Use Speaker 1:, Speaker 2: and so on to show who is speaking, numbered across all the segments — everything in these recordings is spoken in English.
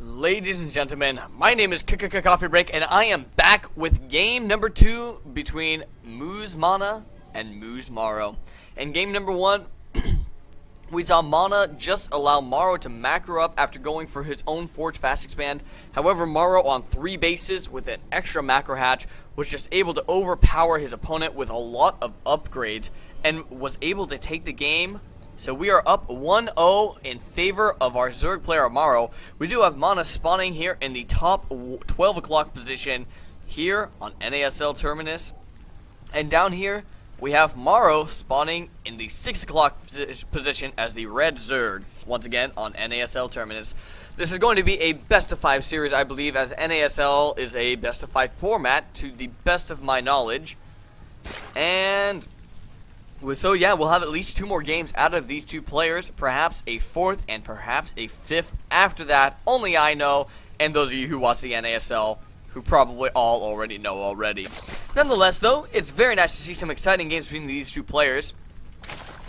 Speaker 1: Ladies and gentlemen, my name is Coffee Break, and I am back with game number 2 between mouzMana and mouzMorrow. In game number 1, we saw Mana just allow Morrow to macro up after going for his own Forge Fast Expand. However, Morrow on 3 bases with an extra macro hatch was just able to overpower his opponent with a lot of upgrades and was able to take the game. So we are up 1-0 in favor of our Zerg player Morrow. We do have Mana spawning here in the top 12 o'clock position here on NASL Terminus. And down here we have Morrow spawning in the 6 o'clock position as the red Zerg, once again on NASL Terminus. This is going to be a best of 5 series, I believe, as NASL is a best of 5 format to the best of my knowledge. And so yeah, we'll have at least 2 more games out of these 2 players, perhaps a 4th and perhaps a 5th after that. Only I know, and those of you who watch the NASL who probably all already know already. Nonetheless though, it's very nice to see some exciting games between these 2 players.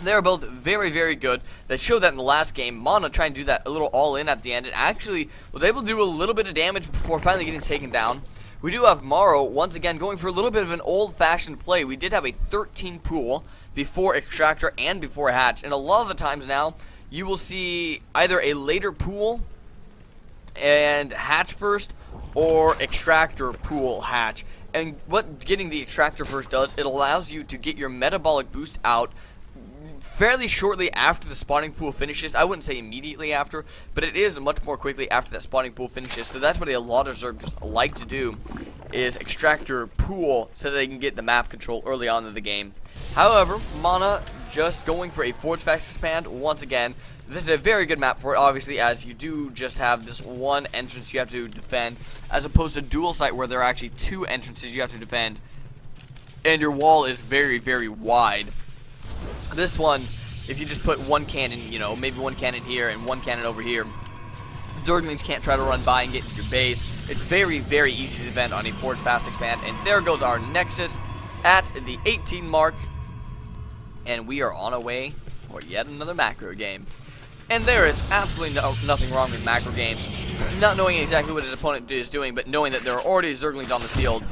Speaker 1: They're both very, very good. They showed that in the last game. Mana trying to do that a little all-in at the end and actually was able to do a little bit of damage before finally getting taken down. We do have Morrow once again going for a little bit of an old-fashioned play. We did have a 13 pool before Extractor and before Hatch, and a lot of the times now you will see either a later pool and Hatch first or Extractor pool Hatch. And what getting the Extractor first does, it allows you to get your metabolic boost out fairly shortly after the spawning pool finishes. I wouldn't say immediately after, but it is much more quickly after that spawning pool finishes. So that's what a lot of Zergs like to do, is Extractor pool so they can get the map control early on in the game. However, Mana just going for a Forge Fast Expand once again. This is a very good map for it, obviously, as you do just have this one entrance you have to defend, as opposed to Dual Site where there are actually 2 entrances you have to defend, and your wall is very, very wide. This one, if you just put one cannon, you know, maybe one cannon here and one cannon over here, Zerglings can't try to run by and get into your base. It's very, very easy to defend on a Forge Fast Expand. And there goes our Nexus at the 18 mark. And we are on our way for yet another macro game. And there is absolutely nothing wrong with macro games. Not knowing exactly what his opponent is doing, but knowing that there are already Zerglings on the field.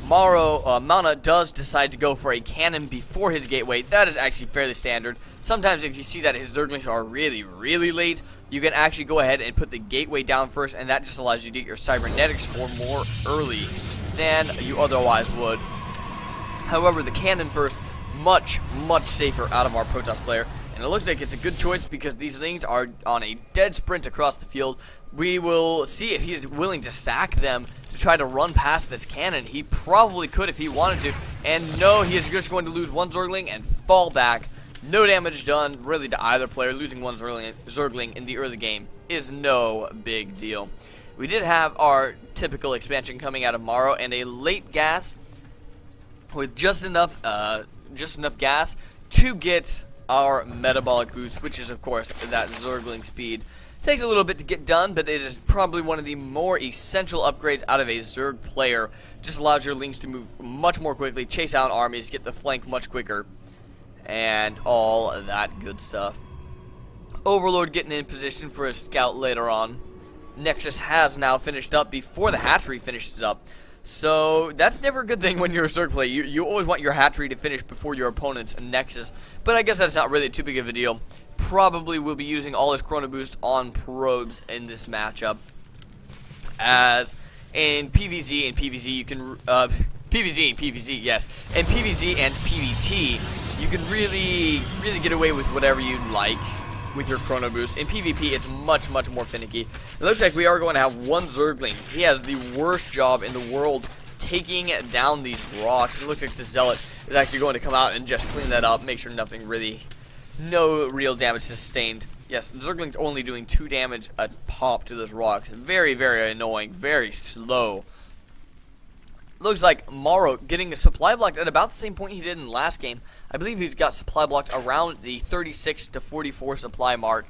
Speaker 1: Mana does decide to go for a cannon before his gateway. That is actually fairly standard. Sometimes if you see that his Zerglings are really, really late, you can actually go ahead and put the gateway down first, and that just allows you to get your cybernetic score more early than you otherwise would. However, the cannon first, much, much safer out of our Protoss player. And it looks like it's a good choice because these Lings are on a dead sprint across the field. We will see if he's willing to sack them to try to run past this cannon. He probably could if he wanted to. And no, he is just going to lose one Zergling and fall back. No damage done really to either player. Losing one Zergling in the early game is no big deal. We did have our typical expansion coming out of Morrow and a late gas with just enough gas to get our metabolic boost, which is of course that Zergling speed. Takes a little bit to get done, but it is probably one of the more essential upgrades out of a Zerg player. Just allows your Lings to move much more quickly, chase down armies, get the flank much quicker, and all that good stuff. Overlord getting in position for a scout later on. Nexus has now finished up before the hatchery finishes up. So that's never a good thing when you're a Zerg player. You always want your hatchery to finish before your opponent's Nexus. But I guess that's not really too big of a deal. Probably will be using all his Chrono Boost on probes in this matchup. As in PvZ and PvZ you can PvZ and PvZ, yes. And PvZ and PvT you can really get away with whatever you like with your Chrono Boost. In PvP it's much more finicky. It looks like we are going to have one Zergling. He has the worst job in the world taking down these rocks. It looks like the Zealot is actually going to come out and just clean that up, make sure no real damage sustained. Yes, Zergling's only doing 2 damage a pop to those rocks. Very, very annoying, very slow. Looks like Morrow getting a supply blocked at about the same point he did in the last game. I believe he's got supply blocked around the 36 to 44 supply mark.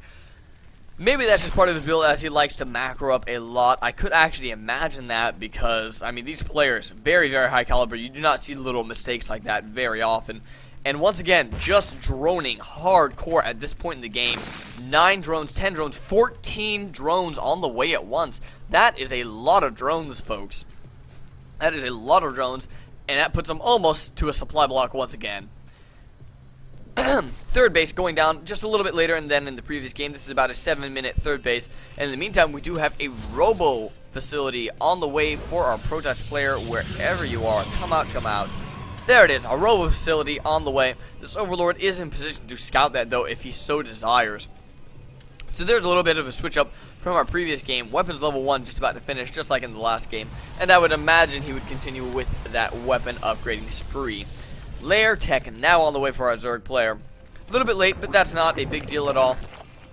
Speaker 1: Maybe that's just part of his build as he likes to macro up a lot. I could actually imagine that because, I mean, these players, very, very high caliber. You do not see little mistakes like that very often. And once again, just droning hardcore at this point in the game. 9 drones, 10 drones, 14 drones on the way at once. That is a lot of drones, folks. That is a lot of drones, and that puts them almost to a supply block once again. Third base going down just a little bit later, and then in the previous game, this is about a 7-minute third base. And in the meantime, we do have a robo facility on the way for our protest player, wherever you are. Come out, come out. There it is, a robo facility on the way. This overlord is in position to scout that, though, if he so desires. So there's a little bit of a switch up from our previous game. Weapons level 1 just about to finish, just like in the last game. And I would imagine he would continue with that weapon upgrading spree. Lair Tech now on the way for our Zerg player. A little bit late, but that's not a big deal at all.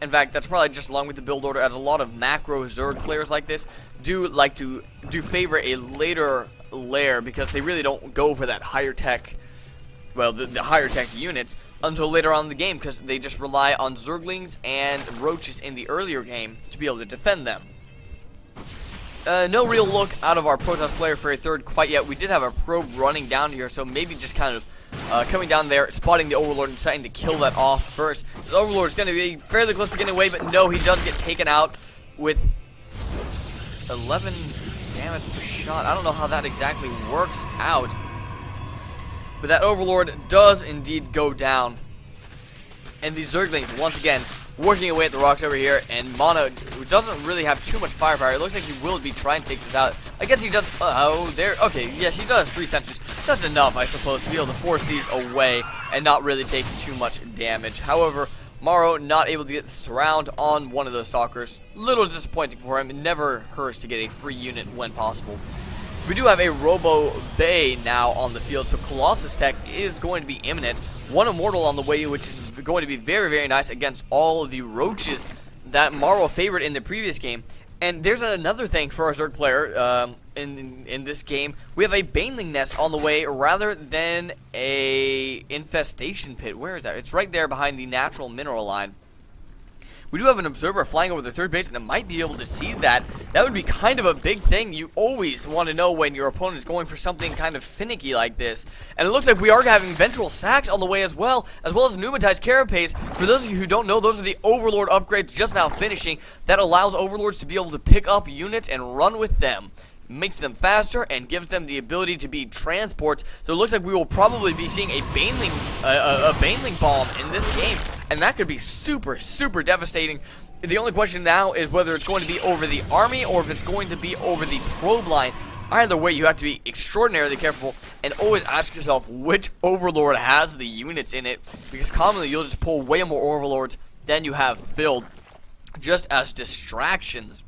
Speaker 1: In fact, that's probably just along with the build order, as a lot of macro Zerg players like this do like to favor a later lair, because they really don't go for that higher tech, well, the higher tech units until later on in the game, because they just rely on Zerglings and Roaches in the earlier game to be able to defend them. No real look out of our protest player for a third quite yet. We did have a probe running down here, so maybe just kind of coming down there, spotting the overlord and deciding to kill that off first. The overlord is going to be fairly close to getting away, but no, he does get taken out with 11 damage per shot. I don't know how that exactly works out, but that overlord does indeed go down. And these Zerglings, once again, working away at the rocks over here, and Mana doesn't really have too much firepower. It looks like he will be trying to take this out. I guess he does. Oh, there. Okay, yes, he does 3 sensors. That's enough, I suppose, to be able to force these away and not really take too much damage. However, Morrow not able to get the surround on one of those stalkers. Little disappointing for him. It never hurts to get a free unit when possible. We do have a Robo Bay now on the field, so Colossus Tech is going to be imminent. One Immortal on the way, which is going to be very, very nice against all of the Roaches that Morrow favored in the previous game. And there's another thing for our Zerg player in this game. We have a Baneling Nest on the way rather than a Infestation Pit. Where is that? It's right there behind the natural mineral line. We do have an observer flying over the third base, and it might be able to see that. That would be kind of a big thing. You always want to know when your opponent is going for something kind of finicky like this. And it looks like we are having Ventral Sacks on the way as well as Pneumatized Carapace. For those of you who don't know, those are the Overlord upgrades just now finishing. That allows Overlords to be able to pick up units and run with them. Makes them faster and gives them the ability to be transports. So it looks like we will probably be seeing a Baneling Bomb in this game, and that could be super, super devastating. The only question now is whether it's going to be over the army or if it's going to be over the probe line. Either way, you have to be extraordinarily careful and always ask yourself which Overlord has the units in it, because commonly you'll just pull way more Overlords than you have filled just as distractions.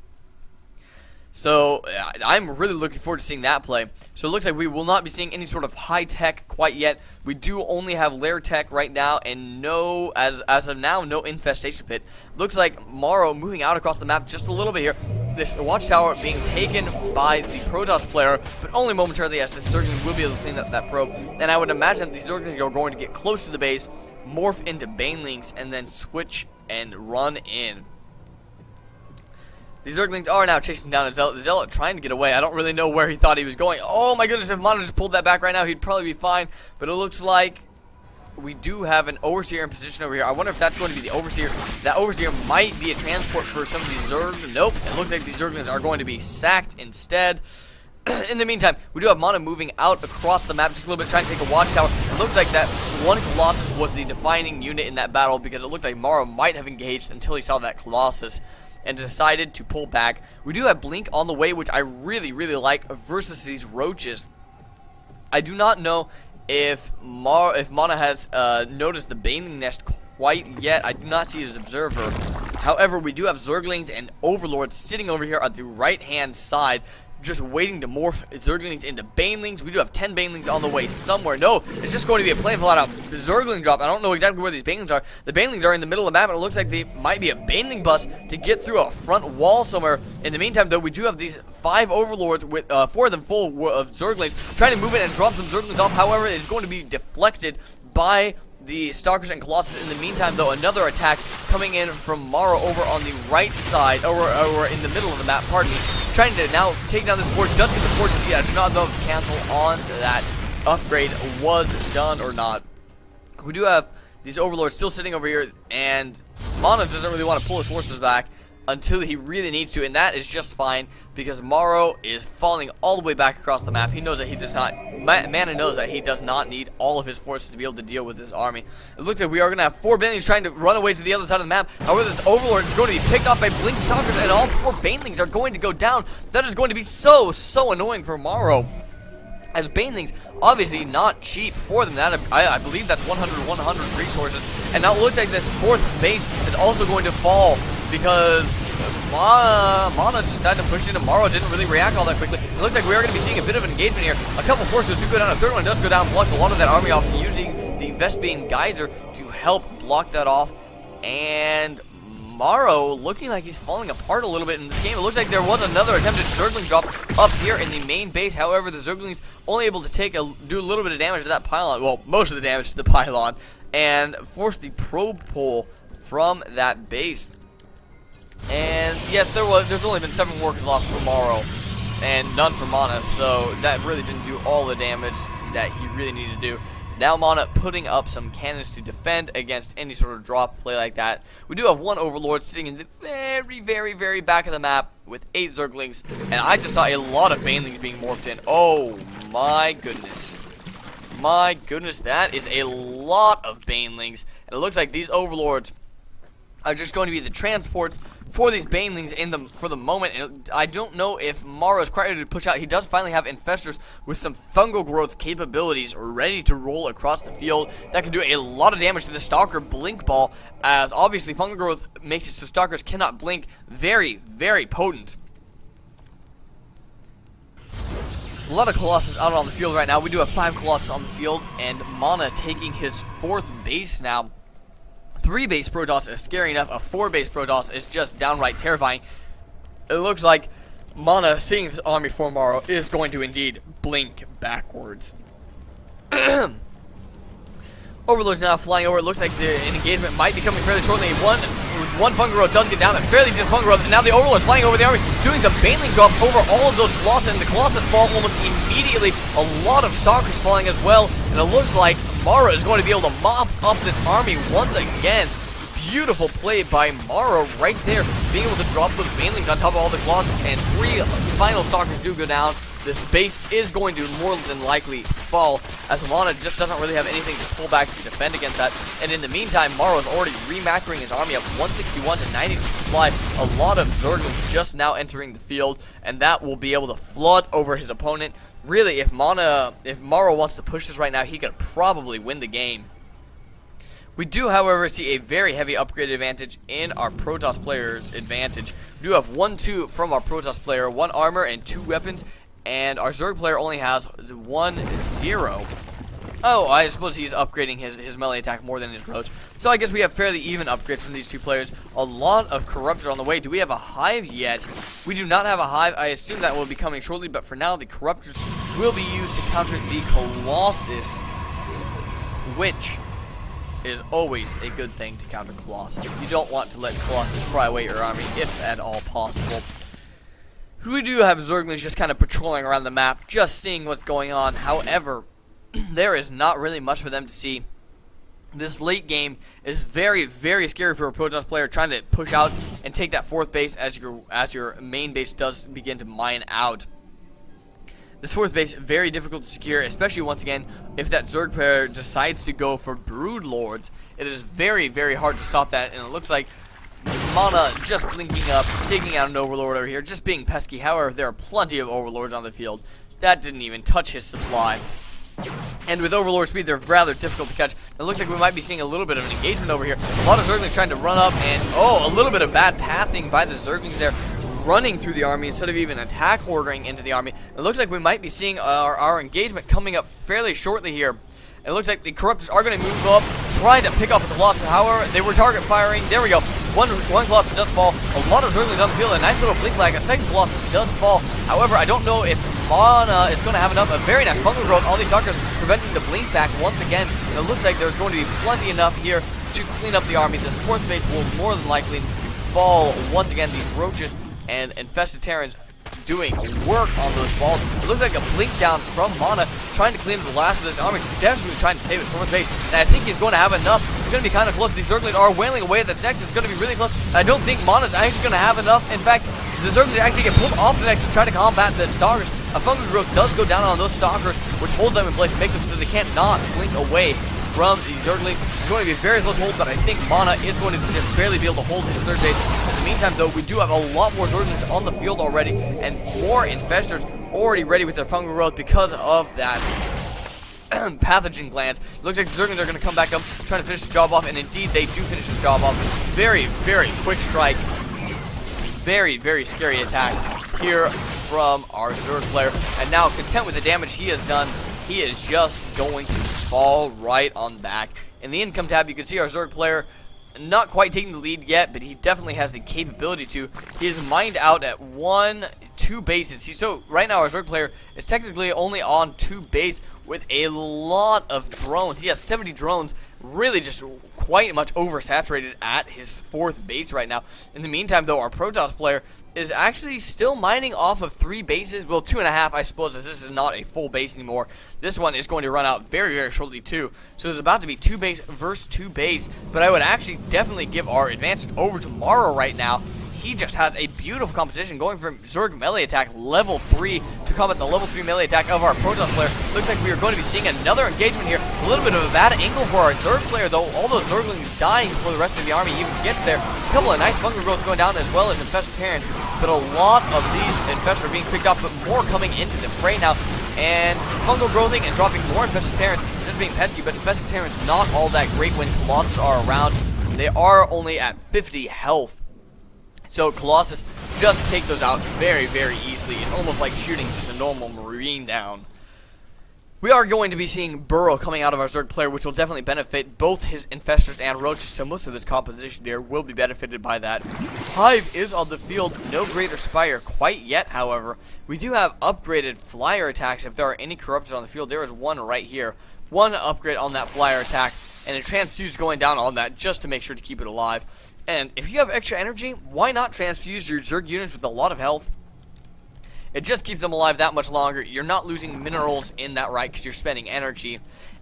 Speaker 1: So, I'm really looking forward to seeing that play. So, it looks like we will not be seeing any sort of high tech quite yet. We do only have lair tech right now, and no, as of now, no infestation pit. Looks like Morrow moving out across the map just a little bit here. This watchtower being taken by the Protoss player, but only momentarily, as the Zerglings will be able to clean up that probe. And I would imagine these Zerglings are going to get close to the base, morph into Banelings, and then switch and run in. These Zerglings are now chasing down a Zealot. The Zealot trying to get away. I don't really know where he thought he was going. Oh my goodness, if Mana just pulled that back right now, he'd probably be fine. But it looks like we do have an Overseer in position over here. I wonder if that's going to be the Overseer. That Overseer might be a transport for some of these Zerglings. Nope, it looks like these Zerglings are going to be sacked instead. In the meantime, we do have Mana moving out across the map just a little bit, trying to take a watchtower. It looks like that one Colossus was the defining unit in that battle, because it looked like Morrow might have engaged until he saw that Colossus and decided to pull back. We do have Blink on the way, which I really, really like versus these Roaches. I do not know if Mana has noticed the Baneling Nest quite yet. I do not see his observer. However, we do have Zerglings and Overlords sitting over here on the right-hand side, just waiting to morph Zerglings into Banelings. We do have 10 Banelings on the way somewhere. No, it's just going to be a plain flat-out Zergling drop. I don't know exactly where these Banelings are. The Banelings are in the middle of the map, and it looks like they might be a Baneling bus to get through a front wall somewhere. In the meantime, though, we do have these 5 Overlords with 4 of them full of Zerglings, trying to move in and drop some Zerglings off. However, it's going to be deflected by the Stalkers and Colossus. In the meantime, though, another attack coming in from Morrow over on the right side, or in the middle of the map, pardon me, trying to now take down this fort. Does get the fort to see. I do not know if cancel on that upgrade was done or not. We do have these overlords still sitting over here, and Mana doesn't really want to pull his forces back until he really needs to, and that is just fine because Morrow is falling all the way back across the map. He knows that he does not, Mana knows that he does not need all of his forces to be able to deal with this army. It looks like we are going to have 4 Banelings trying to run away to the other side of the map. However, this Overlord is going to be picked off by Blink Stalkers, and all 4 Banelings are going to go down. That is going to be so annoying for Morrow, as Banelings obviously not cheap for them. That I believe that's 100 resources, and now it looks like this 4th base is also going to fall because Mana just decided to push into Morrow. Didn't really react all that quickly. It looks like we are going to be seeing a bit of an engagement here. A couple forces do go down, a 3rd one does go down, blocks a lot of that army off using the Vespene Geyser to help block that off, and Morrow looking like he's falling apart a little bit in this game. It looks like there was another attempted Zergling drop up here in the main base. However, the Zerglings only able to do a little bit of damage to that pylon. Well, most of the damage to the pylon, and force the probe pull from that base. And yes, there's only been 7 workers lost for Morrow, and none for Mana. So that really didn't do all the damage that he really needed to do. Now Mana putting up some cannons to defend against any sort of drop play like that. We do have 1 Overlord sitting in the very back of the map with 8 Zerglings, and I just saw a lot of Banelings being morphed in. Oh my goodness. My goodness, that is a lot of Banelings. And it looks like these Overlords are just going to be the transports for these Banelings for the moment. And I don't know if Morrow is quite ready to push out. He does finally have Infestors with some fungal growth capabilities ready to roll across the field. That can do a lot of damage to the Stalker Blink Ball, as obviously fungal growth makes it so Stalkers cannot blink. Very potent. A lot of Colossus out on the field right now. We do have 5 Colossus on the field, and Mana taking his 4th base now. 3 base Protoss is scary enough. A 4 base Protoss is just downright terrifying. It looks like Mana, seeing this army for Morrow, is going to indeed blink backwards. Overlord's now flying over. It looks like an engagement might be coming fairly shortly. One Fungal Growth does get down. A fairly decent Fungal Growth. And now the Overlord's flying over the army, doing some Baneling drop over all of those Colossus. And the Colossus fall almost immediately. A lot of Stalkers falling as well. And it looks like Morrow is going to be able to mop up this army once again. Beautiful play by Morrow right there, being able to drop those Banelings on top of all the Colossus, and 3 final Stalkers do go down. This base is going to more than likely fall, as Mana just doesn't really have anything to pull back to defend against that. And in the meantime, Morrow is already remacroing his army up 161 to 90 supply. A lot of Zerglings just now entering the field, and that will be able to flood over his opponent. Really, if Morrow wants to push this right now, he could probably win the game. We do, however, see a very heavy upgrade advantage in our Protoss player's advantage. We do have 1-2 from our Protoss player, 1 armor and 2 weapons, and our Zerg player only has 1-0. Oh, I suppose he's upgrading his melee attack more than his roach. So I guess we have fairly even upgrades from these 2 players. A lot of Corruptors on the way. Do we have a Hive yet? We do not have a Hive. I assume that will be coming shortly, but for now, the Corruptors will be used to counter the Colossus, which is always a good thing to counter Colossus. You don't want to let Colossus fry away your army, if at all possible. We do have Zerglings just kind of patrolling around the map, just seeing what's going on. However, there is not really much for them to see. This late game is very scary for a Protoss player trying to push out and take that 4th base as your main base does begin to mine out. This 4th base, very difficult to secure, especially once again, if that Zerg player decides to go for Brood Lords. It is very hard to stop that, and it looks like Mana just blinking up, taking out an Overlord over here, just being pesky. However, there are plenty of Overlords on the field. That didn't even touch his supply. And with Overlord speed, they're rather difficult to catch. It looks like we might be seeing a little bit of an engagement over here. A lot of Zerglings trying to run up, and oh, a little bit of bad pathing by the Zerglings there, running through the army instead of even attack ordering into the army. It looks like we might be seeing our engagement coming up fairly shortly here. It looks like the Corruptors are going to move up, trying to pick off the Colossus. However, they were target firing. There we go. One Colossus does fall. A lot of Zerglings on the field. A nice little blink flag. A second Colossus does fall. However, I don't know if Mana is going to have enough. A very nice fungal growth. All these Stalkers preventing the blink back once again. And it looks like there's going to be plenty enough here to clean up the army. This 4th base will more than likely fall once again. These roaches and infested Terrans doing work on those balls. It looks like a blink down from Mana, trying to clean up the last of this army, desperately trying to save his fourth base. And I think he's going to have enough. It's going to be kind of close. These Zerglings are wailing away. This next is going to be really close. I don't think Mana's actually going to have enough. In fact, the Zerglings actually get pulled off the next to try to combat the Stalkers. A fungal growth does go down on those Stalkers, which holds them in place, makes them so they can't not blink away from the Zergling. It's going to be a very close hold, but I think Mana is going to just barely be able to hold his third base. In the meantime, though, we do have a lot more Zerglings on the field already, and more Infestors already ready with their fungal growth because of that pathogen glands. Looks like the Zerglings are going to come back up, trying to finish the job off, and indeed they do finish the job off. Very, very quick strike. Very, very scary attack here from our Zerg player. And now, content with the damage he has done, he is just going to fall right on back. In the income tab, you can see our Zerg player not quite taking the lead yet, but he definitely has the capability to. He is mined out at 2 bases. So right now our Zerg player is technically only on 2 base with a lot of drones. He has 70 drones, really just quite much oversaturated at his 4th base right now. In the meantime, though, our Protoss player is actually still mining off of 3 bases. Well, 2.5, I suppose, as this is not a full base anymore. This one is going to run out very, very shortly, too. So it's about to be 2 base versus 2 base. But I would actually definitely give our advantage over to mouzMorrow right now. He just has a beautiful composition going from Zerg melee attack level 3 to combat the level 3 melee attack of our Protoss player. Looks like we are going to be seeing another engagement here. A little bit of a bad angle for our Zerg player, though. All those Zerglings dying before the rest of the army even gets there. A couple of nice fungal growths going down, as well as infested parents. But a lot of these infestors are being picked up, but more coming into the fray now. And fungal growthing and dropping more infested parents, just being pesky, but infested parents not all that great when Colossus are around. They are only at 50 health. So Colossus just take those out very, very easily. It's almost like shooting just a normal Marine down. We are going to be seeing Burrow coming out of our Zerg player, which will definitely benefit both his Infestors and Roaches, so most of this composition here will be benefited by that. Hive is on the field, no Greater Spire quite yet, however. We do have upgraded Flyer attacks if there are any Corruptors on the field. There is one right here. One upgrade on that Flyer attack, and a Transfuse going down on that just to make sure to keep it alive. And if you have extra energy, why not transfuse your Zerg units with a lot of health? It just keeps them alive that much longer. You're not losing minerals in that right because you're spending energy.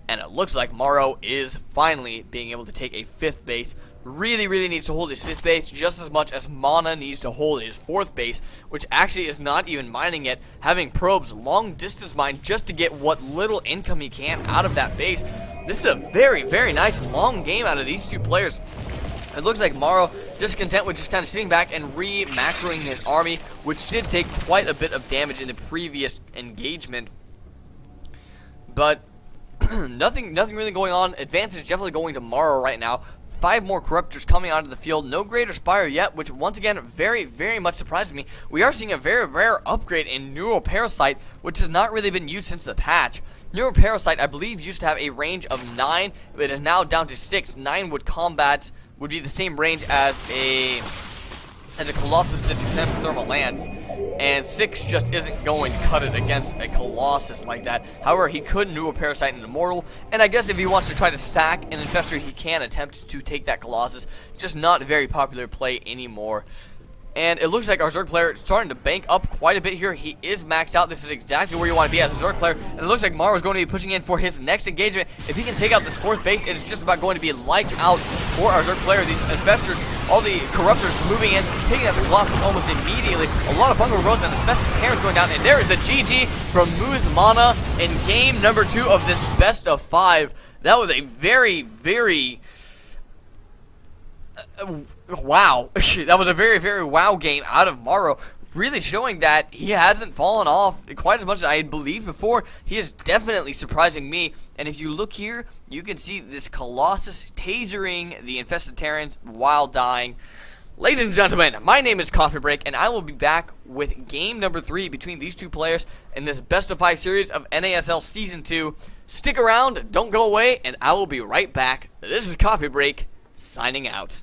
Speaker 1: And it looks like mouzMorrow is finally being able to take a 5th base. Really, really needs to hold his 5th base just as much as Mana needs to hold his 4th base, which actually is not even mining yet. Having probes long distance mine just to get what little income he can out of that base. This is a very, very nice long game out of these two players. It looks like mouzMorrow just content with just kind of sitting back and re-macroing his army, which did take quite a bit of damage in the previous engagement. But nothing really going on. Advantage definitely going to mouzMorrow right now. 5 more Corruptors coming onto the field. No Greater Spire yet, which once again very, very much surprised me. We are seeing a very rare upgrade in Neuroparasite, which has not really been used since the patch. Neuroparasite, I believe, used to have a range of 9, but it is now down to 6. 9 would be the same range as a Colossus that's exempt from Thermal Lance, and 6 just isn't going to cut it against a Colossus like that. However, he could Neuroparasite an Immortal, and I guess if he wants to try to stack an Infestor, he can attempt to take that Colossus. Just not a very popular play anymore. And it looks like our Zerg player is starting to bank up quite a bit here. He is maxed out. This is exactly where you want to be as a Zerg player. And it looks like mouzMorrow is going to be pushing in for his next engagement. If he can take out this 4th base, it is just about going to be lights out for our Zerg player. These Infestors, all the Corruptors moving in, taking out the Colossus almost immediately. A lot of fungal growth and the best parents going down. And there is the GG from mouzMana in game number 2 of this best of 5. That was a very, very... wow. That was a very, very wow game out of mouzMorrow. Really showing that he hasn't fallen off quite as much as I had believed before. He is definitely surprising me. And if you look here, you can see this Colossus tasering the infested Terrans while dying. Ladies and gentlemen, my name is Coffee Break, and I will be back with game number 3 between these two players in this best of 5 series of NASL Season 2. Stick around, don't go away, and I will be right back. This is Coffee Break, signing out.